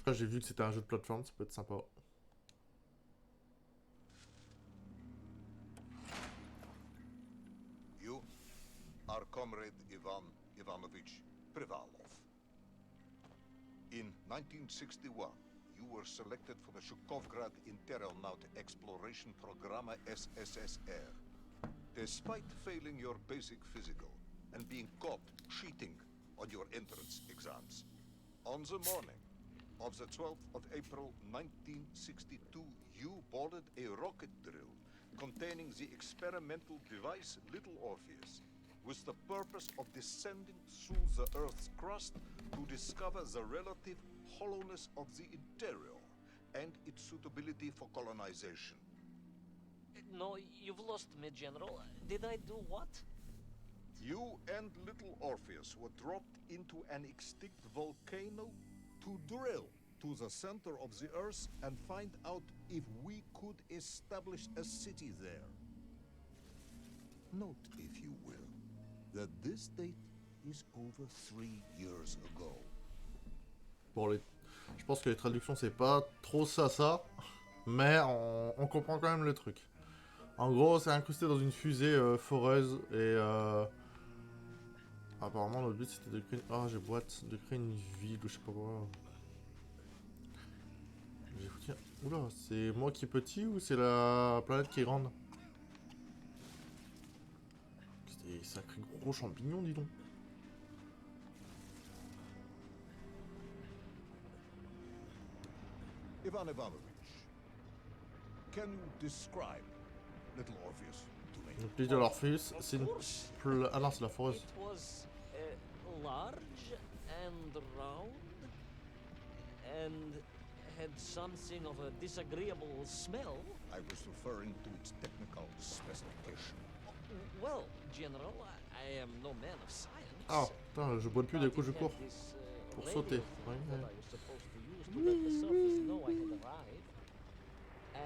Après, j'ai vu que c'était un jeu de plateforme, ça peut être sympa. You are comrade Ivan Ivanovich Privalov. In 1961, you were selected for the Shukovgrad Interonaut Exploration Programme SSSR. Despite failing your basic physical and being caught cheating on your entrance exams, on the morning of the 12th of April 1962, you boarded a rocket drill containing the experimental device Little Orpheus, with the purpose of descending through the Earth's crust to discover the relative hollowness of the interior and its suitability for colonization. No, you've lost me, General. Did I do what? You and Little Orpheus were dropped into an extinct volcano to drill to the center of the Earth and find out if we could establish a city there. Note, if you will, that this date is over 3 years ago. Bon, je pense que les traductions, c'est pas trop ça, mais on comprend quand même le truc. En gros, c'est incrusté dans une fusée foreuse et apparemment, notre but c'était de créer... Ah, j'ai boîte de créer une ville ou je sais pas quoi. J'ai foutu... Oula, c'est moi qui est petit ou c'est la planète qui est grande? C'est des sacrés gros champignons, dis donc. Ivan Ivanovich, can you describe Little Orpheus to me? Le pays de l'Orpheus, c'est une... Ah non, c'est la foreuse. It was large and round and had something of a disagreeable smell. I was referring to its technical specification. Well, General, I am no man of science. Ah, putain, je bois plus des coups, je cours. Pour sauter. Ouais,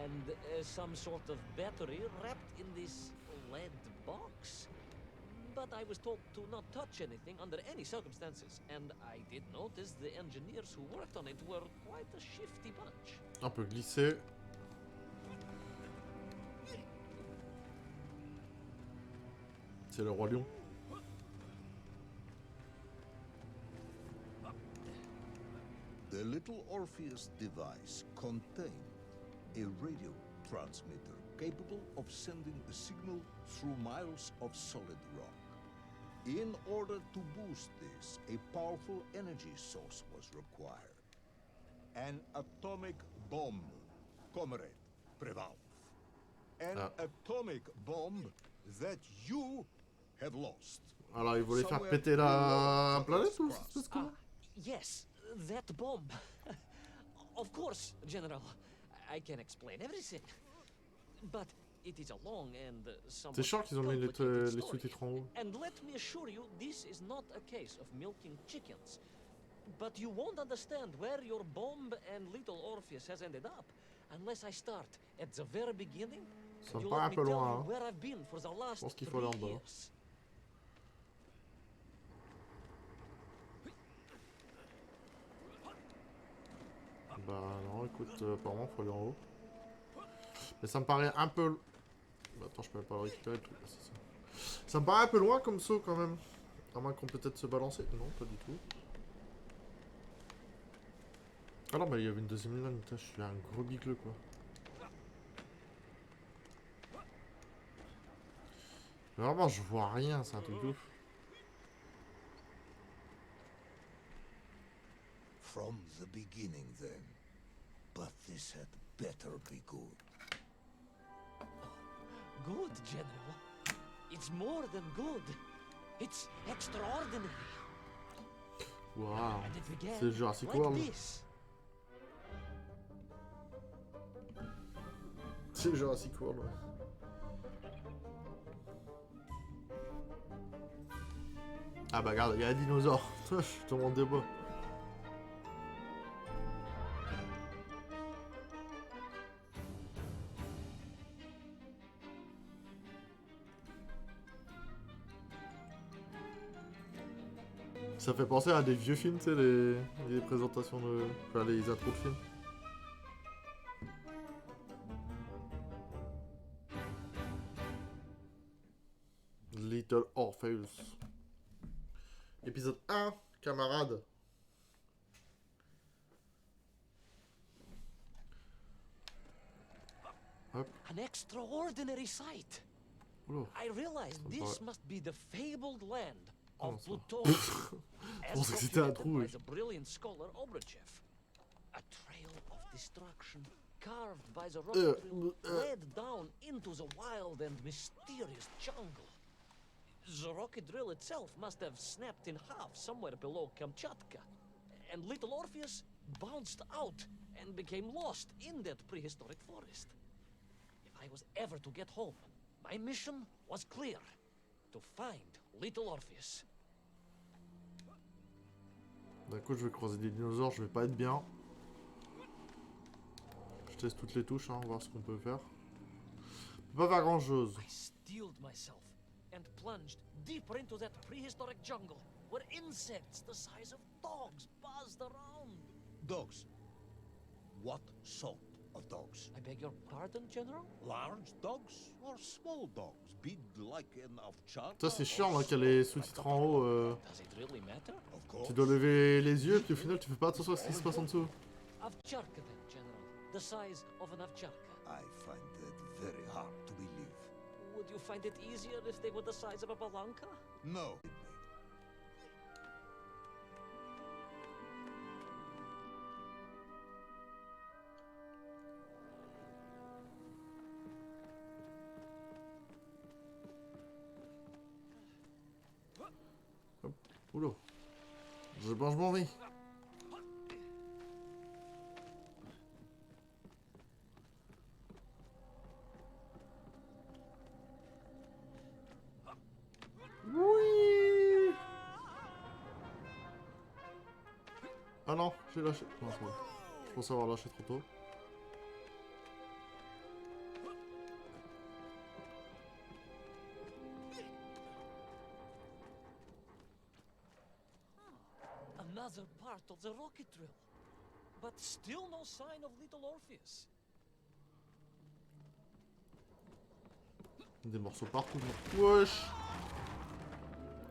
And some sort of battery wrapped in this lead box. But I was told to not touch anything under any circumstances, and I did notice the engineers who worked on it were quite a shifty bunch. On peut glisser. C'est le roi lion. The Little Orpheus device contained a radio transmitter capable of sending a signal through miles of solid rock. In order to boost this, a powerful energy source was required. An atomic bomb, Comrade Privalov. An atomic bomb that you have lost. Alors, il voulait faire péter la planète ou c'est ce que... Yes, that bomb. Of course, General. I can explain everything. But it is a long and C'est chiant qu'ils ont mis les sous-titres en haut. And let me assure you, this is not a case of milking chickens. But you won't understand where your bomb and Little Orpheus has ended up unless I start at the very beginning. Ça me paraît un peu loin, hein. Where I've been for the last Je pense qu'il faut aller en bas. Bah non, écoute, apparemment faut aller en haut. Mais ça me paraît un peu... Bah, attends, je peux pas le récupérer le truc, c'est ça. Ça me paraît un peu loin comme saut quand même. À moins qu'on peut peut-être se balancer. Non, pas du tout. Ah non, bah il y avait une deuxième ligne, putain, je suis un gros bigleux quoi. Vraiment, je vois rien, c'est un truc de ouf. From the beginning then. But this had better be good. Good, General. It's more than good. It's extraordinary. Waouh. And it began C'est Jurassic like World. this. C'est Jurassic World, ouais. Ah bah regarde, il y a un dinosaure. Je te montre des bois. Ça fait penser à des vieux films, tu sais, les présentations de... Enfin, les intros de films. Little Orpheus. Épisode 1, camarades. Hop. An extraordinary sight. Oula. I realized this must be the fabled land of Pluto, as pensais que c'était un documented trou, by oui. the brilliant scholar Obruchev. A trail of destruction carved by the rocket drill led down into the wild and mysterious jungle. The rocket drill itself must have snapped in half somewhere below Kamchatka, and little Orpheus bounced out and became lost in that prehistoric forest. If I was ever to get home, my mission was clear: to find little Orpheus. D'un coup, je vais croiser des dinosaures, je vais pas être bien. Je teste toutes les touches, hein, voir ce qu'on peut faire. On peut pas faire grand chose. I steeled myself and plunged deeper into that prehistoric jungle where insects the size of dogs buzzed around. Dogs. What sort of dogs? I beg your pardon, General? Large dogs or small dogs? Big like an ovcharka? Ça, c'est chiant, là, qu'il y a les sous-titres en haut. Does it really matter? Of course. Tu dois lever les yeux, puis au final, tu fais pas attention à ce qui se passe en dessous. Ovcharka then, General. The size of an ovcharka. I find it very hard to believe. Would you find it easier if they were the size of a balanka? No. Oula. Je mange mon riz. Oui. Ah non, j'ai lâché. Non, c'est bon. Je pense avoir lâché trop tôt. Another part of the rocket drill. But still no sign of little Orpheus. Des morceaux partout. Wesh.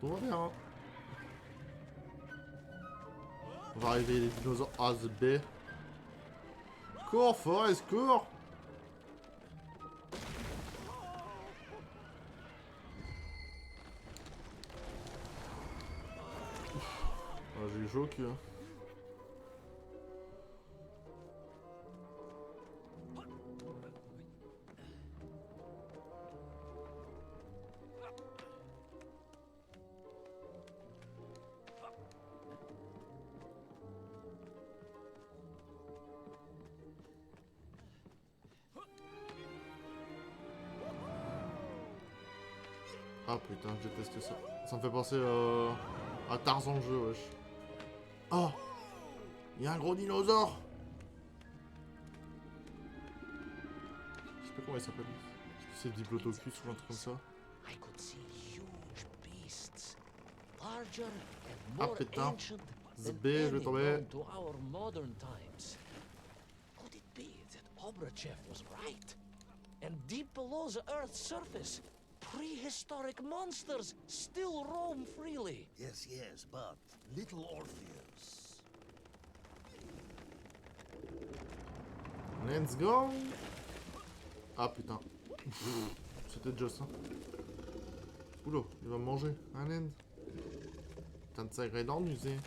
Tout va bien. On va arriver les dinosaures A, Z, B. Cours, Forest, cours. Ah, j'ai eu chaud au cul, hein. Ah putain, j'ai testé ça. Ça me fait penser à Tarzan le jeu, wesh. Oh, il y a un gros dinosaure. Je sais pas comment il s'appelle. C'est Diplodocus ou un truc comme ça. I could see huge beasts, larger and Ah more putain. ancient than ZB, je vais any tomber. known to our modern times. Could it be that Obruchev was right? And deep below the Earth's surface, prehistoric monsters still roam freely. Yes, yes, but little Orpheus. Let's go. Ah putain. C'était déjà ça. Oula, il va me manger. Un end. Putain de sacré dans le musée.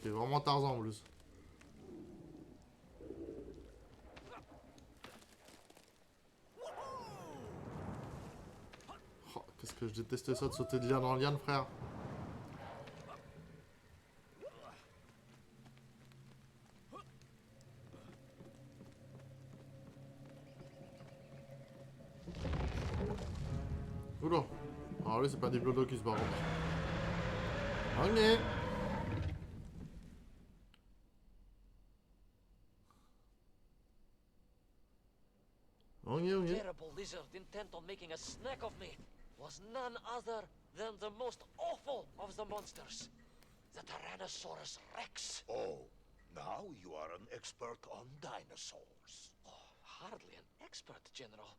Il est vraiment Tarzan en plus. Oh, qu'est-ce que je déteste ça de sauter de liane en liane, frère. Oula. Alors lui c'est pas des Diplodocus par contre. Ok. ok. terrible lizard intent on making a snack of me was none other than the most awful of the monsters, the Tyrannosaurus Rex. Oh, now you are an expert on dinosaurs. Oh, hardly an expert, General.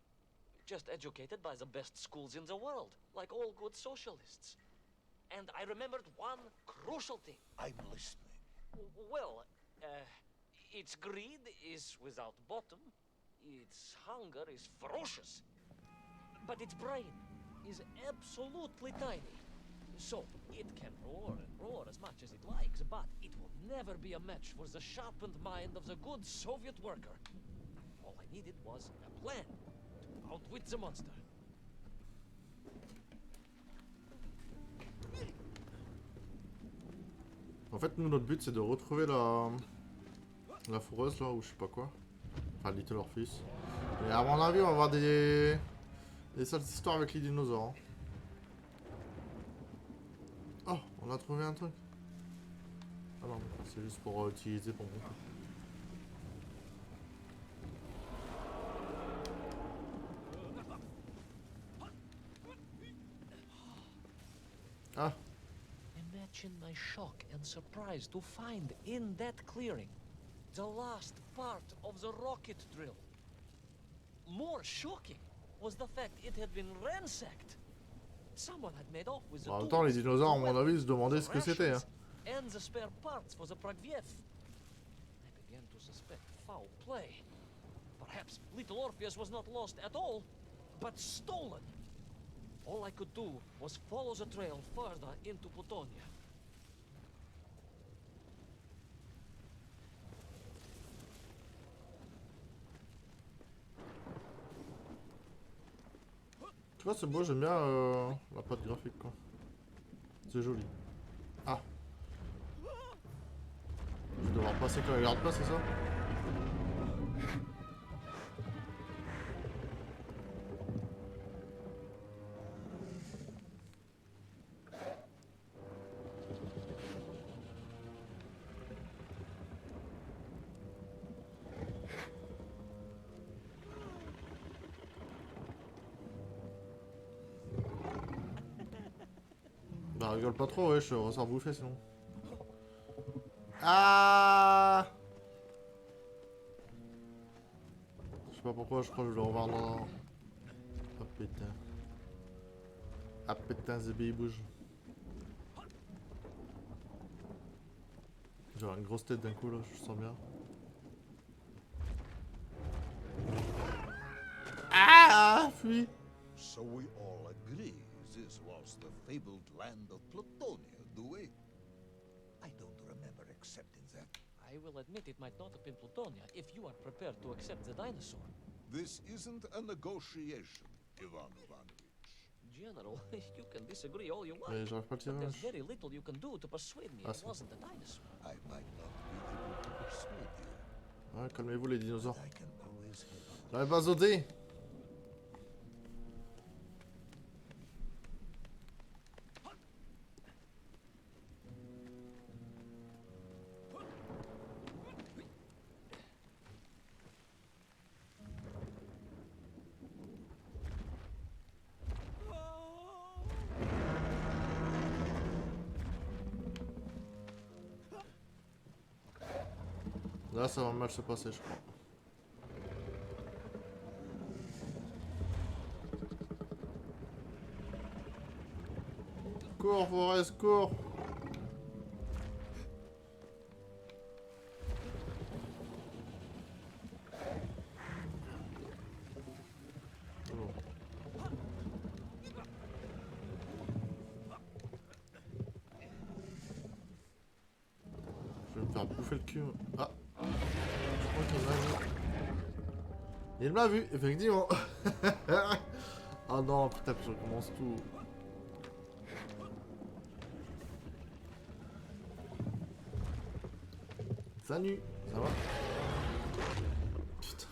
Just educated by the best schools in the world, like all good socialists. And I remembered one crucial thing. I'm listening. Well, its greed is without bottom, its hunger is ferocious, but its brain is absolutely tiny. So, it can roar and roar as much as it likes, but it will never be a match for the sharpened mind of the good Soviet worker. All I needed was a plan to outwit the monster. En fait, nous, notre but, c'est de retrouver la fourreuse, là, ou je sais pas quoi. Enfin, Little Orpheus. Et à mon avis, on va avoir des sales histoires avec les dinosaures. Hein. Oh, on a trouvé un truc. Ah non, c'est juste pour utiliser pour monter. Ah. Imagine my shock and surprise to find in that clearing the last part of the rocket drill. More shocking was the fact it had been ransacked. Someone had made off with the En même temps, les dinosaures, à mon avis, se demandaient ce que c'était. Hein. And the spare parts for the Pragviev. I began to suspect foul play. Perhaps little Orpheus was not lost at all, but stolen. All I could do was follow the trail further into Plutonia. Tu vois, c'est beau, j'aime bien la patte graphique, quoi. C'est joli. Ah. Je vais devoir passer quand il regarde pas, c'est ça? Bah rigole pas trop, ouais, je ressors bouffer sinon. Ah! Je sais pas pourquoi, je crois que je vais le revoir dans... Ah putain. Ah putain, Zébé il bouge. J'aurai une grosse tête d'un coup là, je sens bien. Ah! Fuis! So we all agree this was the fabled land of Plutonia, do we? I don't remember accepting that. I will admit it might not have been Plutonia if you are prepared to accept the dinosaur. This isn't a negotiation, Ivan Ivanovich. General, you can disagree all you Mais want, j'arrive pas à le but tirer. there's very little you can do to persuade me it c'est wasn't a dinosaur. I might not be able to persuade you, Ouais, calmez-vous les dinosaures. but I can always help you. J'arrive pas à sauter! Là, ça va mal se passer, je crois. Cours, Forest, cours! Je vais me faire bouffer le cul. Ah! Je crois qu'il m'a vu. Il m'a vu, effectivement. Oh non, putain, je recommence tout. Salut, ça va? Putain.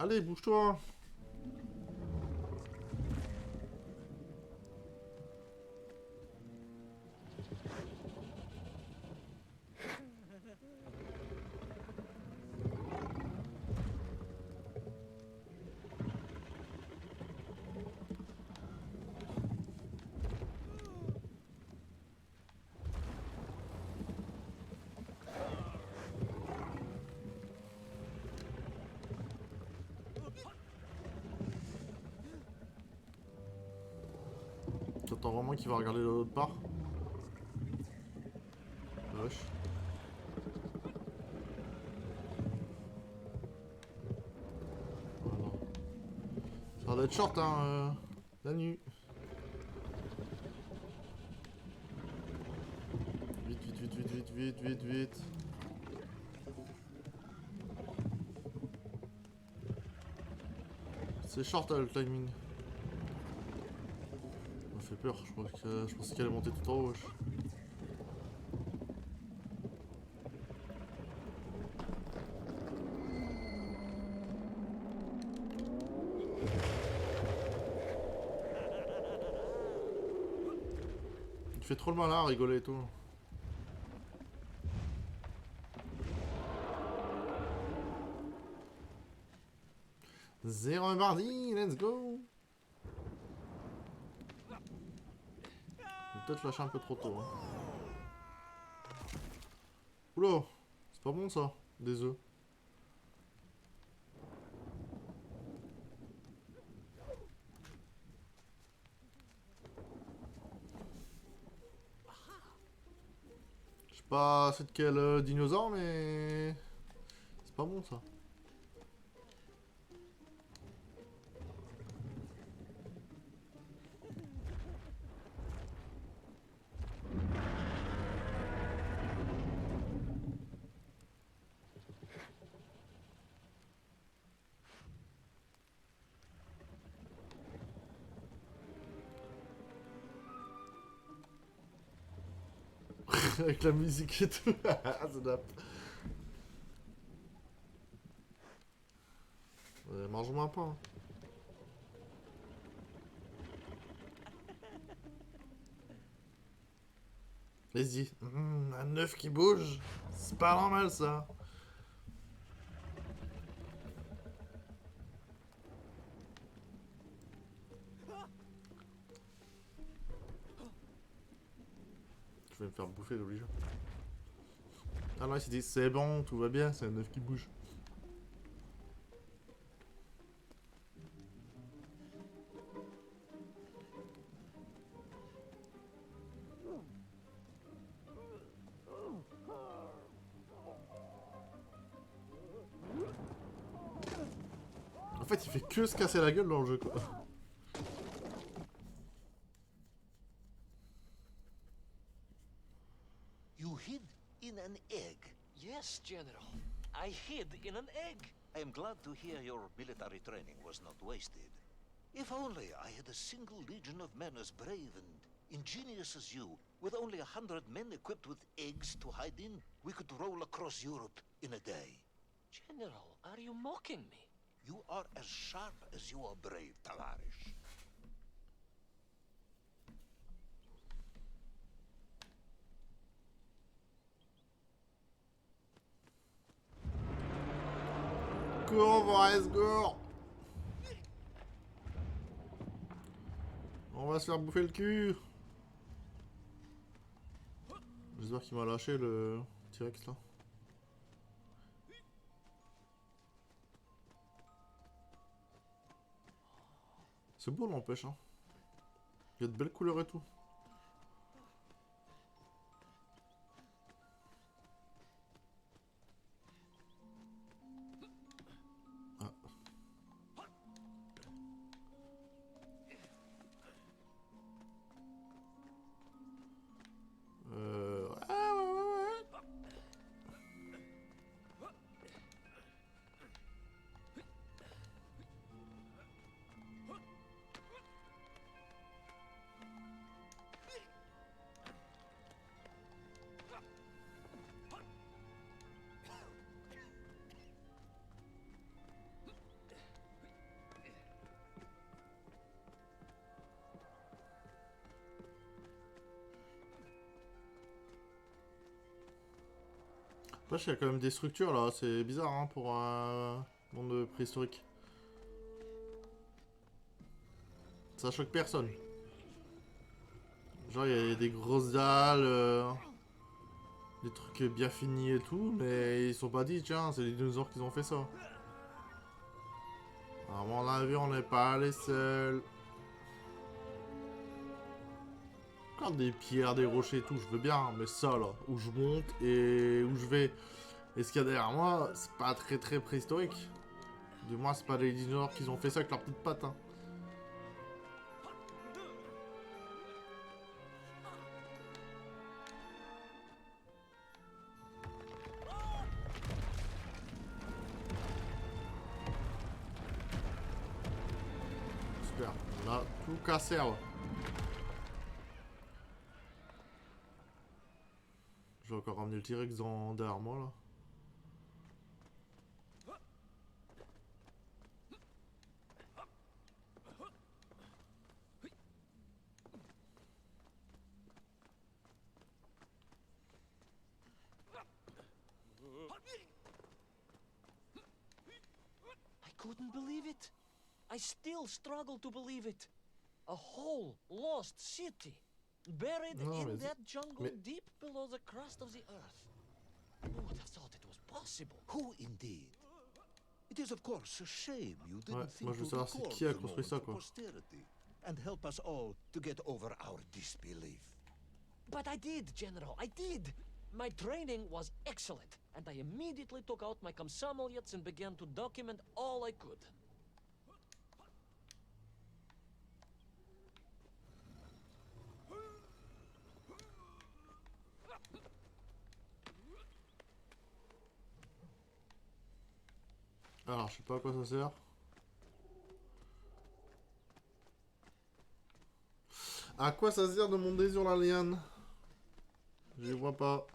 Allez, bouge-toi. J'attends vraiment qu'il va regarder de l'autre part. Wesh. Voilà. Ça va être short, hein, la nuit. Vite, vite, vite, vite, vite, vite, vite, vite. C'est short, le timing. Ça m'a fait peur, je pensais qu'elle allait monter tout en haut, wesh. Il fait trop le malin à rigoler et tout. Zéro mardi, let's go. Peut-être lâcher un peu trop tôt. Hein. Oula, c'est pas bon ça, des œufs. Je sais pas c'est de quel dinosaure, mais c'est pas bon ça. Avec la musique et tout. C'est nappe. Mange-moi un pain. Vas-y. Un œuf qui bouge. C'est pas normal ça. Je vais me faire bouffer d'obligé. Ah non, il s'est dit c'est bon, tout va bien, c'est un œuf qui bouge. En fait, il fait que se casser la gueule dans le jeu, quoi. You hid in an egg. Yes, General. I hid in an egg. I am glad to hear your military training was not wasted. If only I had a single legion of men as brave and ingenious as you, with only 100 men equipped with eggs to hide in, we could roll across Europe in a day. General, are you mocking me? You are as sharp as you are brave, Tavarish. Cours, Forrest, cours. On va se faire bouffer le cul. J'espère qu'il m'a lâché le T-Rex là. C'est beau n'empêche hein. Il y a de belles couleurs et tout. Ah. Wesh, il y a quand même des structures là, c'est bizarre hein, pour un monde préhistorique. Ça choque personne. Genre, il y a des grosses dalles, des trucs bien finis et tout, mais ils sont pas dit, tiens, c'est les dinosaures qui ont fait ça. À mon avis, on n'est pas les seuls. Encore des pierres, des rochers et tout, je veux bien, mais ça là, où je monte et où je vais. Et ce qu'il y a derrière moi, c'est pas très préhistorique. Du moins, c'est pas les dinosaures qui ont fait ça avec leurs petites pattes. Hein. Super, on a tout cassé là. Je vais encore ramener le T-Rex derrière moi là. I couldn't believe it. I still struggle to believe it. A whole lost city, buried No, in is it- that jungle mais- deep below the crust of the earth. Who would have thought it was possible? Who indeed? It is of course a shame you didn't Ouais, think moi je veux to savoir c'est record qui a the construit moment ça for quoi. posterity and help us all to get over our disbelief. But I did, General, I did. My training was excellent, and I immediately took out my komsomolets and began to document all I could. Alors, je sais pas à quoi ça sert. À quoi ça sert de monter sur la liane? Je vois pas.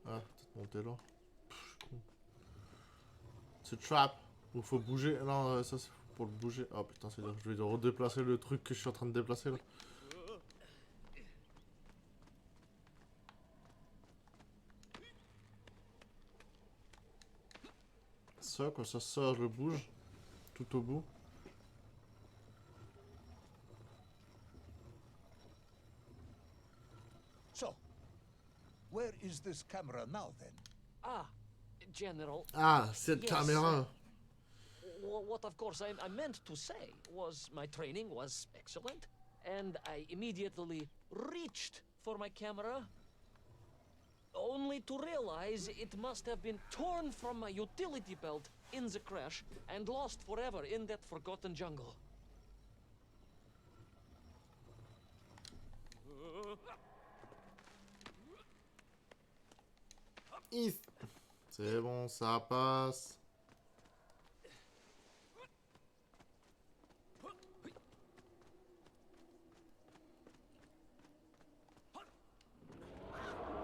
Ah, peut-être monter là. Pff, je suis con. C'est trap. Il faut bouger. Non, ça c'est pour le bouger. Oh putain, c'est là. Je vais redéplacer le truc que je suis en train de déplacer là. Ça, comme ça, je le bouge. Tout au bout. So, where is this camera now then? Ah, General, Ah, cette Yes. caméra. what of course I meant to say was my training was excellent, and I immediately reached for my camera, only to realize it must have been torn from my utility belt in the crash and lost forever in that forgotten jungle. C'est bon, ça passe.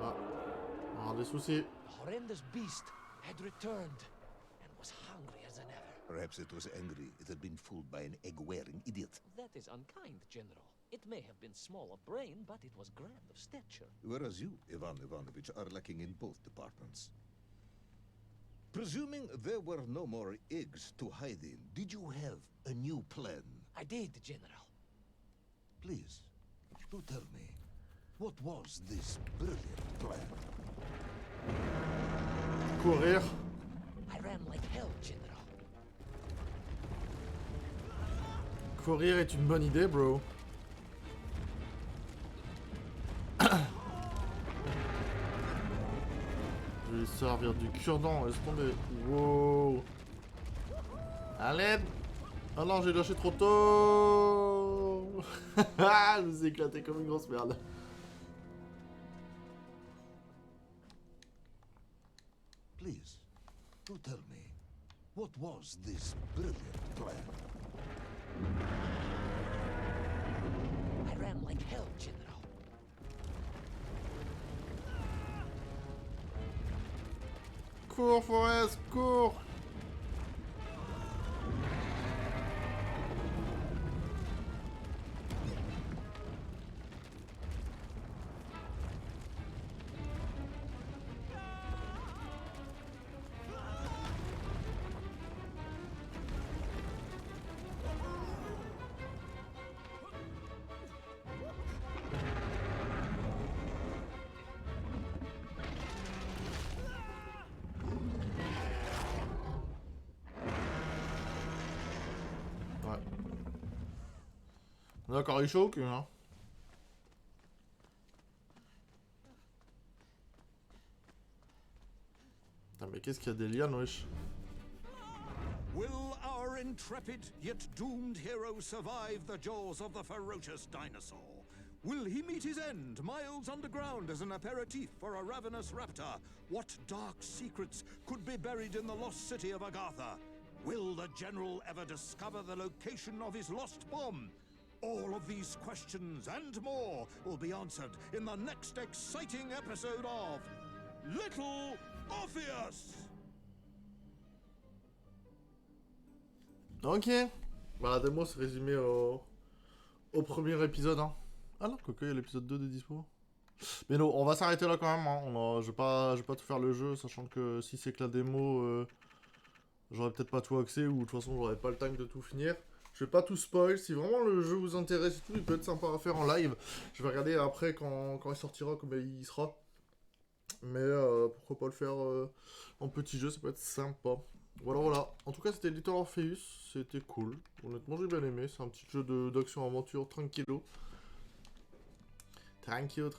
Ah, on va avoir des soucis. The horrendous beast had returned and was hungrier than ever. Perhaps it was angry it had been fooled by an egg-wearing idiot. That is unkind, General. It may have been small of brain, but it was grand of stature. Whereas you, Ivan Ivanovich, are lacking in both departments. Presuming there were no more eggs to hide in, did you have a new plan? I did, General. Please, do tell me, what was this brilliant plan? Courir. I ran like hell, General. Courir est une bonne idée, bro. Je vais servir du cure-dent, laisse tomber. Wow. Allez. Oh non, j'ai lâché trop tôt. Je me suis éclaté comme une grosse merde. Please, do tell me, what was this brilliant plan? I ran like hell, General. Cours, Forest, cours. D'accord, il est chaud au cul, hein. Putain, mais qu'est-ce qu'il y a des lianes, wesh. Will our intrepid yet doomed hero survive the jaws of the ferocious dinosaur? Will he meet his end, miles underground as an aperitif for a ravenous raptor? What dark secrets could be buried in the lost city of Agatha? Will the general ever discover the location of his lost bomb? All of these questions and more will be answered in the next exciting episode of Little Orpheus! Ok. Bah, la démo c'est résumé au premier épisode, hein. Ah non, quoique, il y a l'épisode 2 des dispo. Mais non, on va s'arrêter là quand même, hein. Je vais pas tout faire le jeu, sachant que si c'est que la démo, j'aurais peut-être pas tout accès, ou de toute façon, j'aurais pas le time de tout finir. Je vais pas tout spoil. Si vraiment le jeu vous intéresse et tout, il peut être sympa à faire en live. Je vais regarder après quand il sortira, comment il sera. Mais pourquoi pas le faire en petit jeu, ça peut être sympa. Voilà. En tout cas, c'était Little Orpheus. C'était cool. Honnêtement, j'ai bien aimé. C'est un petit jeu d'action-aventure tranquillo. Tranquillo.